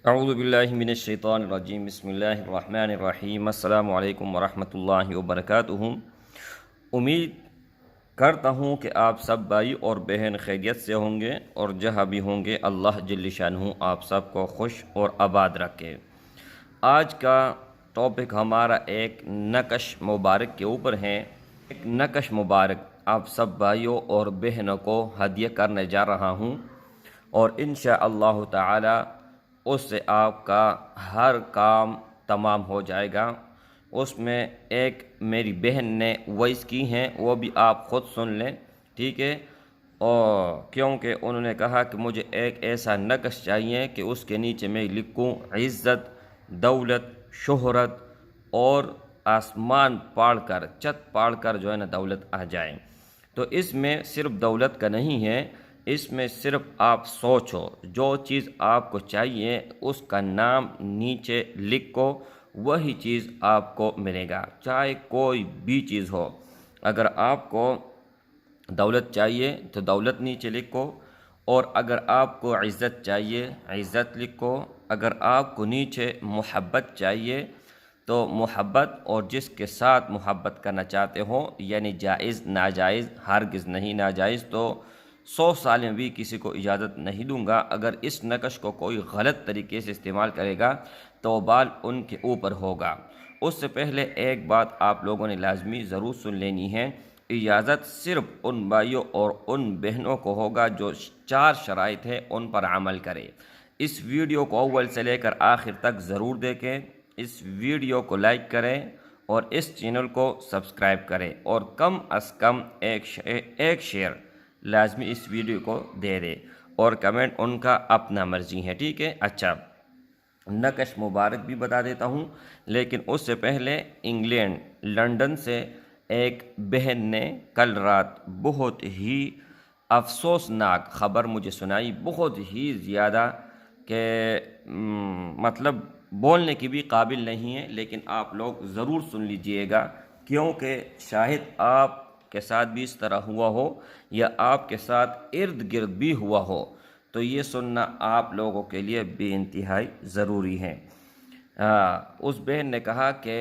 اعوذ باللہ من الشیطان الرجیم بسم اللہ الرحمن الرحیم السلام علیکم ورحمۃ اللہ وبرکاتہ۔ امید کرتا ہوں کہ آپ سب بھائی اور بہن خیریت سے ہوں گے، اور جہاں بھی ہوں گے اللہ جل شانہ آپ سب کو خوش اور آباد رکھے۔ آج کا ٹاپک ہمارا ایک نقش مبارک کے اوپر ہے۔ ایک نقش مبارک آپ سب بھائیوں اور بہنوں کو ہدیہ کرنے جا رہا ہوں، اور انشاءاللہ تعالی اس سے آپ کا ہر کام تمام ہو جائے گا۔ اس میں ایک میری بہن نے وائس کی ہیں، وہ بھی آپ خود سن لیں، ٹھیک ہے؟ اور کیونکہ انہوں نے کہا کہ مجھے ایک ایسا نقش چاہیے کہ اس کے نیچے میں لکھوں عزت، دولت، شہرت، اور آسمان پاڑ کر، چھت پاڑ کر جو ہے نا دولت آ جائے۔ تو اس میں صرف دولت کا نہیں ہے، اس میں صرف آپ سوچو، جو چیز آپ کو چاہیے اس کا نام نیچے لکھو، وہی چیز آپ کو ملے گا، چاہے کوئی بھی چیز ہو۔ اگر آپ کو دولت چاہیے تو دولت نیچے لکھو، اور اگر آپ کو عزت چاہیے عزت لکھو، اگر آپ کو نیچے محبت چاہیے تو محبت، اور جس کے ساتھ محبت کرنا چاہتے ہو، یعنی جائز ناجائز، ہرگز نہیں ناجائز، تو 100 سال میں بھی کسی کو اجازت نہیں دوں گا۔ اگر اس نقش کو کوئی غلط طریقے سے استعمال کرے گا تو بال ان کے اوپر ہوگا۔ اس سے پہلے ایک بات آپ لوگوں نے لازمی ضرور سن لینی ہے، اجازت صرف ان بھائیوں اور ان بہنوں کو ہوگا جو 4 شرائط ہے ان پر عمل کرے۔ اس ویڈیو کو اول سے لے کر آخر تک ضرور دیکھیں، اس ویڈیو کو لائک کریں اور اس چینل کو سبسکرائب کریں، اور کم از کم ایک شیئر لازمی اس ویڈیو کو دے دے، اور کمنٹ ان کا اپنا مرضی ہے، ٹھیک ہے؟ اچھا، نقش مبارک بھی بتا دیتا ہوں، لیکن اس سے پہلے انگلینڈ لندن سے ایک بہن نے کل رات بہت ہی افسوسناک خبر مجھے سنائی، بہت ہی زیادہ کہ مطلب بولنے کی بھی قابل نہیں ہے، لیکن آپ لوگ ضرور سن لیجئے گا، کیونکہ شاید آپ کے ساتھ بھی اس طرح ہوا ہو، یا آپ کے ساتھ ارد گرد بھی ہوا ہو، تو یہ سننا آپ لوگوں کے لیے بے انتہائی ضروری ہے۔ اس بہن نے کہا کہ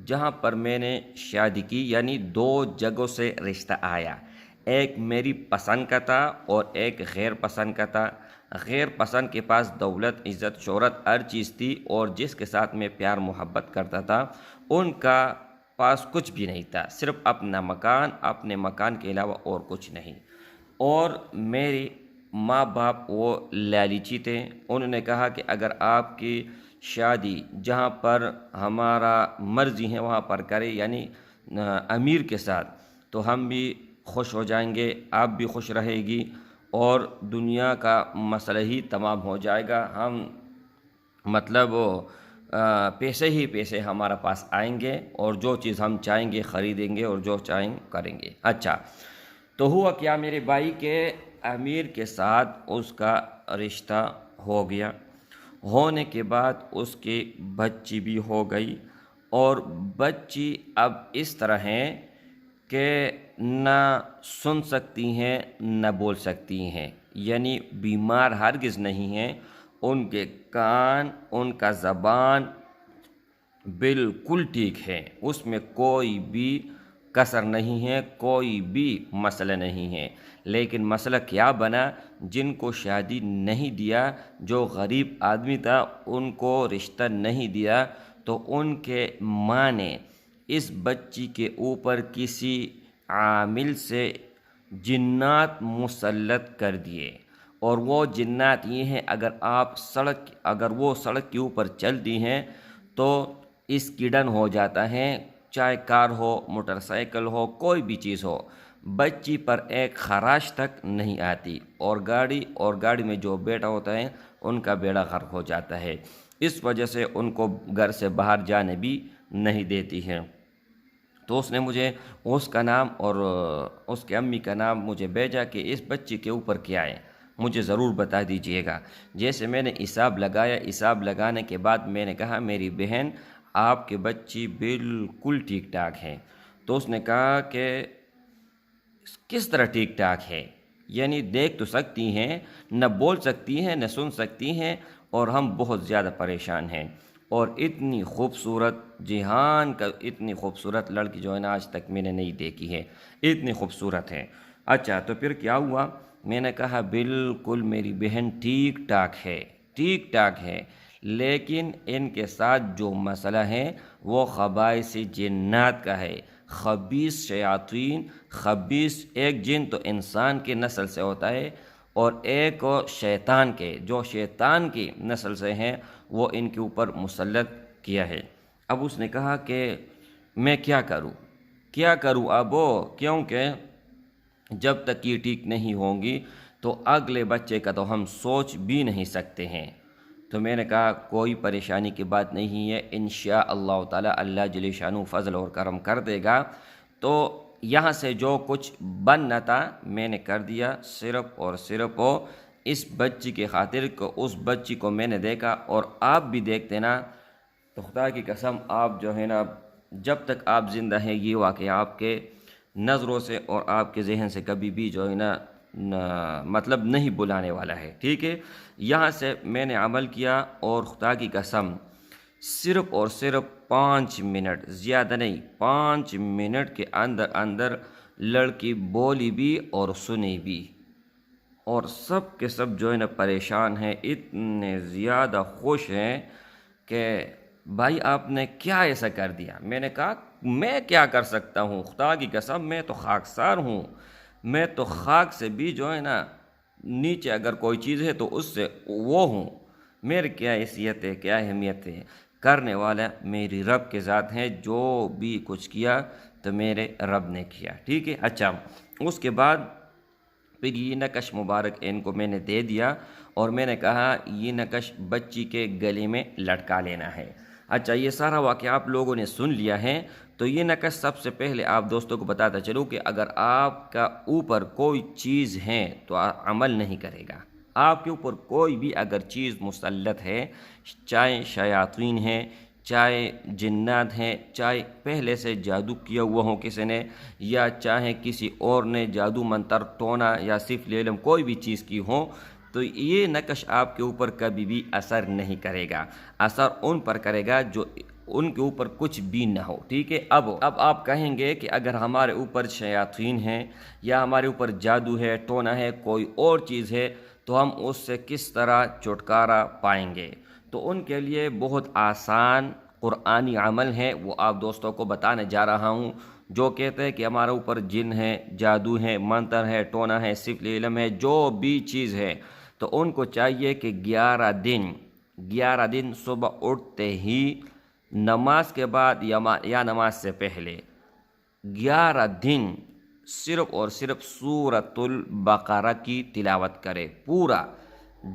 جہاں پر میں نے شادی کی، یعنی 2 جگہوں سے رشتہ آیا، ایک میری پسند کا تھا اور ایک غیر پسند کا تھا۔ غیر پسند کے پاس دولت، عزت، شہرت ہر چیز تھی، اور جس کے ساتھ میں پیار محبت کرتا تھا ان کا پاس کچھ بھی نہیں تھا، صرف اپنا مکان، اپنے مکان کے علاوہ اور کچھ نہیں۔ اور میری ماں باپ وہ لالچی تھے، انہوں نے کہا کہ اگر آپ کی شادی جہاں پر ہمارا مرضی ہے وہاں پر کرے، یعنی امیر کے ساتھ، تو ہم بھی خوش ہو جائیں گے، آپ بھی خوش رہے گی، اور دنیا کا مسئلہ ہی تمام ہو جائے گا۔ ہم مطلب پیسے ہی پیسے ہمارے پاس آئیں گے، اور جو چیز ہم چاہیں گے خریدیں گے، اور جو چاہیں کریں گے۔ اچھا، تو ہوا کیا میرے بھائی کے امیر کے ساتھ اس کا رشتہ ہو گیا، ہونے کے بعد اس کی بچی بھی ہو گئی، اور بچی اب اس طرح ہیں کہ نہ سن سکتی ہیں نہ بول سکتی ہیں، یعنی بیمار ہرگز نہیں ہیں، ان کے کان، ان کا زبان بالکل ٹھیک ہے، اس میں کوئی بھی کسر نہیں ہے، کوئی بھی مسئلہ نہیں ہے۔ لیکن مسئلہ کیا بنا، جن کو شادی نہیں دیا، جو غریب آدمی تھا ان کو رشتہ نہیں دیا، تو ان کے ماں نے اس بچی کے اوپر کسی عامل سے جنات مسلط کر دیے، اور وہ جنات یہ ہیں، اگر وہ سڑک کے اوپر چلتی ہیں تو ایکسیڈنٹ ہو جاتا ہے، چاہے کار ہو، موٹر سائیکل ہو، کوئی بھی چیز ہو، بچی پر ایک خراش تک نہیں آتی، اور گاڑی میں جو بیٹا ہوتا ہے ان کا بیڑا غرق ہو جاتا ہے۔ اس وجہ سے ان کو گھر سے باہر جانے بھی نہیں دیتی ہے۔ تو اس نے مجھے اس کا نام اور اس کے امی کا نام مجھے بھیجا کہ اس بچی کے اوپر کیا ہے، مجھے ضرور بتا دیجئے گا۔ جیسے میں نے حساب لگایا، حساب لگانے کے بعد میں نے کہا میری بہن آپ کے بچی بالکل ٹھیک ٹھاک ہے۔ تو اس نے کہا کہ کس طرح ٹھیک ٹھاک ہے، یعنی دیکھ تو سکتی ہیں، نہ بول سکتی ہیں، نہ سن سکتی ہیں، اور ہم بہت زیادہ پریشان ہیں۔ اور اتنی خوبصورت جہان کا اتنی خوبصورت لڑکی جو ہے نا آج تک میں نے نہیں دیکھی ہے، اتنی خوبصورت ہے۔ اچھا تو پھر کیا ہوا؟ میں نے کہا بالکل میری بہن ٹھیک ٹھاک ہے، ٹھیک ٹھاک ہے، لیکن ان کے ساتھ جو مسئلہ ہے وہ خبائث جنات کا ہے، خبیث شیاطین، خبیث ایک جن تو انسان کی نسل سے ہوتا ہے اور ایک شیطان کے، جو شیطان کی نسل سے ہیں وہ ان کے اوپر مسلط کیا ہے۔ اب اس نے کہا کہ میں کیا کروں اب، کیونکہ جب تک یہ ٹھیک نہیں ہوں گی تو اگلے بچے کا تو ہم سوچ بھی نہیں سکتے ہیں۔ تو میں نے کہا کوئی پریشانی کی بات نہیں ہے، انشاءاللہ تعالی اللہ جل شانہ فضل اور کرم کر دے گا۔ تو یہاں سے جو کچھ بننا تھا میں نے کر دیا، صرف اور صرف اس بچی کی خاطر کو، اس بچی کو میں نے دیکھا اور آپ بھی دیکھتے نا تو خدا کی قسم آپ جو ہے نا جب تک آپ زندہ ہیں یہ واقعہ آپ کے نظروں سے اور آپ کے ذہن سے کبھی بھی جو ہے نا مطلب نہیں بلانے والا ہے، ٹھیک ہے۔ یہاں سے میں نے عمل کیا اور خدا کی قسم صرف اور صرف 5 منٹ، زیادہ نہیں، 5 منٹ کے اندر اندر لڑکی بولی بھی اور سنی بھی، اور سب کے سب جو ہے نا پریشان ہیں، اتنے زیادہ خوش ہیں کہ بھائی آپ نے کیا ایسا کر دیا۔ میں نے کہا میں کیا کر سکتا ہوں، خدا کی قسم میں تو خاکسار ہوں، میں تو خاک سے بھی جو ہے نا نیچے اگر کوئی چیز ہے تو اس سے وہ ہوں، میرے کیا حیثیت ہے، کیا اہمیت ہے، کرنے والا میری رب کے ذات ہیں، جو بھی کچھ کیا تو میرے رب نے کیا، ٹھیک ہے۔ اچھا اس کے بعد پھر یہ نقش مبارک ان کو میں نے دے دیا اور میں نے کہا یہ نقش بچی کے گلے میں لٹکا لینا ہے۔ اچھا یہ سارا واقعہ آپ لوگوں نے سن لیا ہے، تو یہ نقش سب سے پہلے آپ دوستوں کو بتاتا چلوں کہ اگر آپ کا اوپر کوئی چیز ہے تو عمل نہیں کرے گا، آپ کے اوپر کوئی بھی اگر چیز مسلط ہے، چاہے شیاطین ہیں، چاہے جنات ہیں، چاہے پہلے سے جادو کیا ہوا ہو کسی نے، یا چاہے کسی اور نے جادو منتر ٹونا یا صرف علم کوئی بھی چیز کی ہو، تو یہ نقش آپ کے اوپر کبھی بھی اثر نہیں کرے گا، اثر ان پر کرے گا جو ان کے اوپر کچھ بھی نہ ہو، ٹھیک ہے۔ اب آپ کہیں گے کہ اگر ہمارے اوپر شیاطین ہیں یا ہمارے اوپر جادو ہے، ٹونا ہے، کوئی اور چیز ہے تو ہم اس سے کس طرح چھٹکارا پائیں گے؟ تو ان کے لیے بہت آسان قرآنی عمل ہے، وہ آپ دوستوں کو بتانے جا رہا ہوں۔ جو کہتے ہیں کہ ہمارے اوپر جن ہے، جادو ہے، منتر ہے، ٹونا ہے، صرف علم ہے، جو بھی چیز ہے، تو ان کو چاہیے کہ 11 دن صبح اٹھتے ہی نماز کے بعد یا نماز سے پہلے 11 دن صرف اور صرف سورۃ البقرہ کی تلاوت کرے، پورا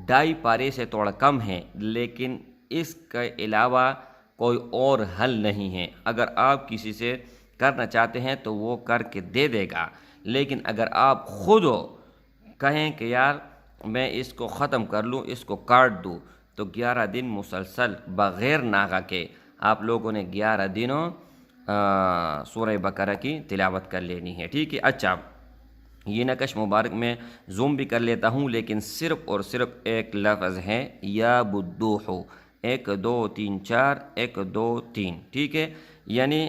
2.5 پارے سے تھوڑا کم ہے، لیکن اس کے علاوہ کوئی اور حل نہیں ہے۔ اگر آپ کسی سے کرنا چاہتے ہیں تو وہ کر کے دے دے گا، لیکن اگر آپ خود کہیں کہ یار میں اس کو ختم کر لوں، اس کو کاٹ دوں، تو 11 دن مسلسل بغیر ناغہ کے آپ لوگوں نے 11 دنوں سورہ بقرہ کی تلاوت کر لینی ہے، ٹھیک ہے۔ اچھا یہ نقش مبارک میں زوم بھی کر لیتا ہوں، لیکن صرف اور صرف ایک لفظ ہے، یا بدوح، 1 2 3 4 1 2 3، ٹھیک ہے۔ یعنی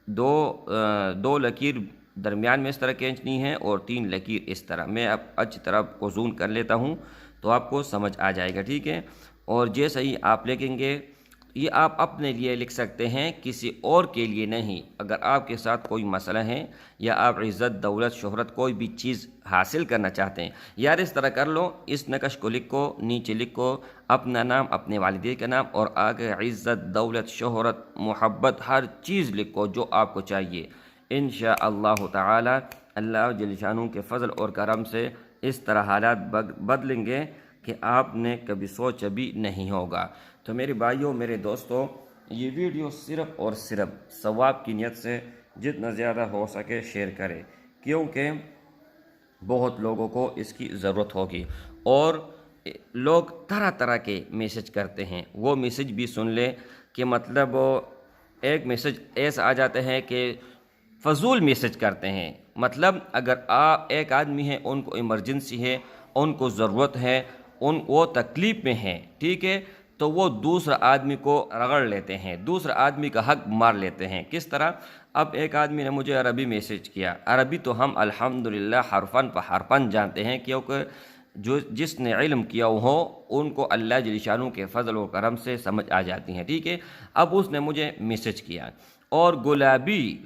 دو لکیر درمیان میں اس طرح کھینچنی ہے اور 3 لکیر اس طرح۔ میں اب اچھی طرح کو زوم کر لیتا ہوں تو آپ کو سمجھ آ جائے گا، ٹھیک ہے۔ اور جیسے ہی آپ لکھیں گے، یہ آپ اپنے لیے لکھ سکتے ہیں، کسی اور کے لیے نہیں۔ اگر آپ کے ساتھ کوئی مسئلہ ہے یا آپ عزت، دولت، شہرت کوئی بھی چیز حاصل کرنا چاہتے ہیں، یار اس طرح کر لو، اس نقش کو لکھو، نیچے لکھو اپنا نام، اپنے والدین کا نام، اور آگے عزت، دولت، شہرت، محبت، ہر چیز لکھو جو آپ کو چاہیے۔ انشاءاللہ تعالی اللہ جل شانہ کے فضل اور کرم سے اس طرح حالات بدلیں گے کہ آپ نے کبھی سوچا بھی نہیں ہوگا۔ تو میرے بھائیوں، میرے دوستوں، یہ ویڈیو صرف اور صرف ثواب کی نیت سے جتنا زیادہ ہو سکے شیئر کریں، کیونکہ بہت لوگوں کو اس کی ضرورت ہوگی۔ اور لوگ طرح طرح کے میسج کرتے ہیں، وہ میسج بھی سن لیں کہ مطلب ایک میسج ایسا آ جاتے ہیں کہ فضول میسج کرتے ہیں، مطلب اگر آپ ایک آدمی ہیں، ان کو ایمرجنسی ہے، ان کو ضرورت ہے، وہ تکلیف میں ہیں، ٹھیک ہے، تو وہ دوسرا آدمی کو رگڑ لیتے ہیں، دوسرا آدمی کا حق مار لیتے ہیں۔ کس طرح؟ اب ایک آدمی نے مجھے عربی میسج کیا، عربی تو ہم الحمدللہ حرفاً حرفاً جانتے ہیں، کیونکہ جس نے علم کیا ہو ان کو اللہ جل شانہ کے فضل و کرم سے سمجھ آ جاتی ہیں، ٹھیک ہے۔ اب اس نے مجھے میسج کیا اور گلابی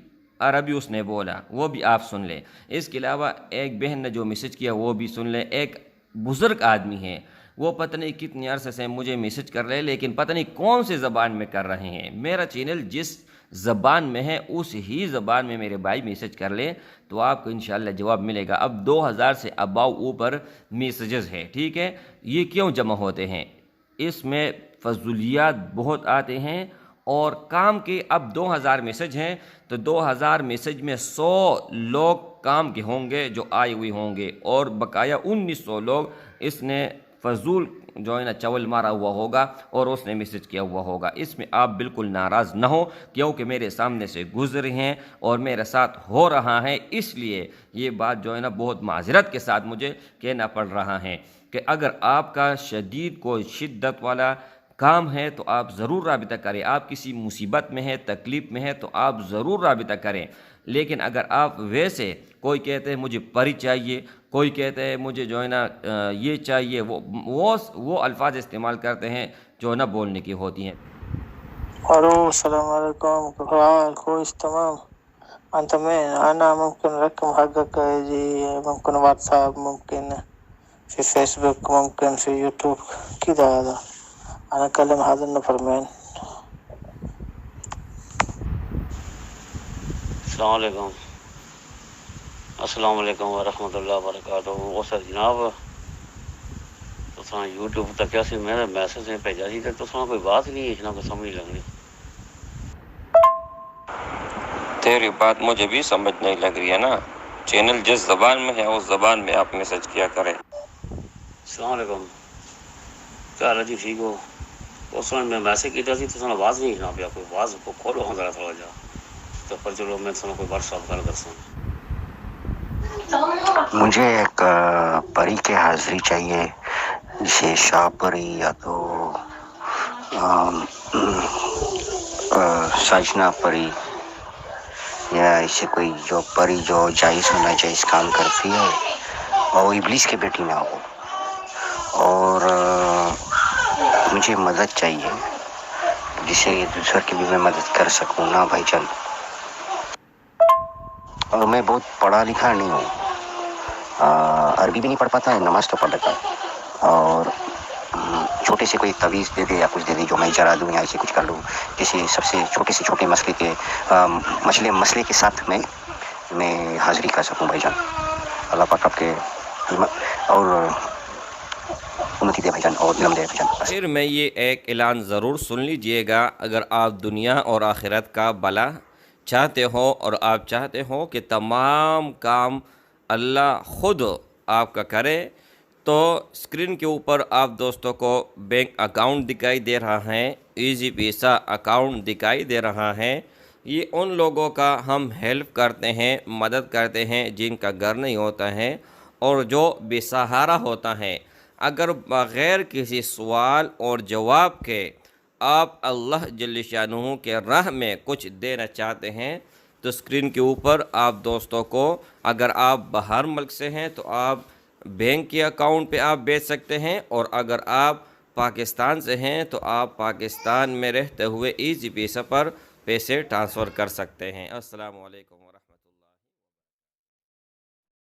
عربی اس نے بولا، وہ بھی آپ سن لیں۔ اس کے علاوہ ایک بہن نے جو میسج کیا وہ بھی سن لیں۔ ایک بزرگ آدمی ہے، وہ پتہ نہیں کتنی عرصے سے مجھے میسج کر رہے ہیں، لیکن پتہ نہیں کون سی زبان میں کر رہے ہیں۔ میرا چینل جس زبان میں ہے اس ہی زبان میں میرے بھائی میسج کر لیں تو آپ کو انشاءاللہ جواب ملے گا۔ اب 2000 سے اباؤ اوپر میسیجز ہے، ٹھیک ہے۔ یہ کیوں جمع ہوتے ہیں؟ اس میں فضولیات بہت آتے ہیں اور کام کے اب 2000 میسج ہیں تو 2000 میسج میں 100 لوگ کام کے ہوں گے جو آئے ہوئے ہوں گے، اور بقایا 1900 لوگ اس نے فضول جو ہے نا چول مارا ہوا ہوگا اور اس نے میسج کیا ہوا ہوگا۔ اس میں آپ بالکل ناراض نہ ہو، کیونکہ میرے سامنے سے گزرے ہیں اور میرے ساتھ ہو رہا ہے، اس لیے یہ بات جو ہے نا بہت معذرت کے ساتھ مجھے کہنا پڑ رہا ہے کہ اگر آپ کا شدید کوئی شدت والا کام ہے تو آپ ضرور رابطہ کریں، آپ کسی مصیبت میں ہیں، تکلیف میں ہیں تو آپ ضرور رابطہ کریں۔ لیکن اگر آپ ویسے کوئی کہتے ہیں مجھے پری چاہیے، کوئی کہتے ہیں مجھے جو ہے نا یہ چاہیے، وہ الفاظ استعمال کرتے ہیں جو نہ بولنے کی ہوتی ہیں۔ الو السلام عليكم، كيف حالك كويس؟ تمام. انت مين؟ انا ممكن رقم حقك يجي، ممكن واتساب، ممكن في فيسبوك، ممكن في يوتيوب كده. هذا انا اكلم هذا النفر مين. السلام علیکم ورحمۃ اللہ وبرکاتہ۔ وہ سر جناب تو یوٹیوب تک کیا سی میرا میسج نے بھیجا سی تو کوئی بات نہیں ہے، کوئی سمجھ لگ رہی۔ تیری بات مجھے بھی سمجھ نہیں لگ رہی ہے نا، چینل جس زبان میں ہے اس زبان میں آپ میسج کیا کریں۔ السلام علیکم، کیا حال ہے جی؟ ٹھیک ہو؟ اس میں میں میسج کیا سی تو آواز نہیں جناب، یا کوئی آواز کو کھولو ہاں ذرا تھوڑا جا تو پر چلو میں کوئی واٹس ایپ کال کرتا ہوں۔ مجھے ایک پری کے حاضری چاہیے، جیسے شاہ پری یا تو سجنا پری، یا ایسے کوئی جو پری جو جائز ہونا جائز کام کرتی ہے اور ابلیس کی بیٹی نہ ہو، اور مجھے مدد چاہیے جس سے دوسرے کی بھی میں مدد کر سکوں نا بھائی جان۔ اور میں بہت پڑھا لکھا نہیں ہوں، عربی بھی نہیں پڑھ پاتا ہے، نماز تو پڑھ لیتا ہے، اور چھوٹے سے کوئی تعویذ دے دے یا کچھ دے دے جو میں جرا دوں یا ایسے کچھ کر لوں، کسی سب سے چھوٹے مسئلے کے ساتھ میں حاضری کر سکوں بھائی جان۔ اللہ پاک آپ کے اور امتی دے بھائی جان اور علم دے بھائی جان۔ پھر میں یہ ایک اعلان ضرور سن لیجئے گا، اگر آپ دنیا اور آخرت کا بھلا چاہتے ہو اور آپ چاہتے ہو کہ تمام کام اللہ خود آپ کا کرے، تو اسکرین کے اوپر آپ دوستوں کو بینک اکاؤنٹ دکھائی دے رہا ہے، ایزی پیسہ اکاؤنٹ دکھائی دے رہا ہے۔ یہ ان لوگوں کا ہم ہیلپ کرتے ہیں، مدد کرتے ہیں جن کا گھر نہیں ہوتا ہے اور جو بے سہارا ہوتا ہے۔ اگر بغیر کسی سوال اور جواب کے آپ اللہ جل شانہ کے راہ میں کچھ دینا چاہتے ہیں تو اسکرین کے اوپر آپ دوستوں کو، اگر آپ باہر ملک سے ہیں تو آپ بینک کے اکاؤنٹ پہ آپ بھیج سکتے ہیں، اور اگر آپ پاکستان سے ہیں تو آپ پاکستان میں رہتے ہوئے ایزی پیسہ پر پیسے ٹرانسفر کر سکتے ہیں۔ السلام علیکم ورحمۃ اللہ۔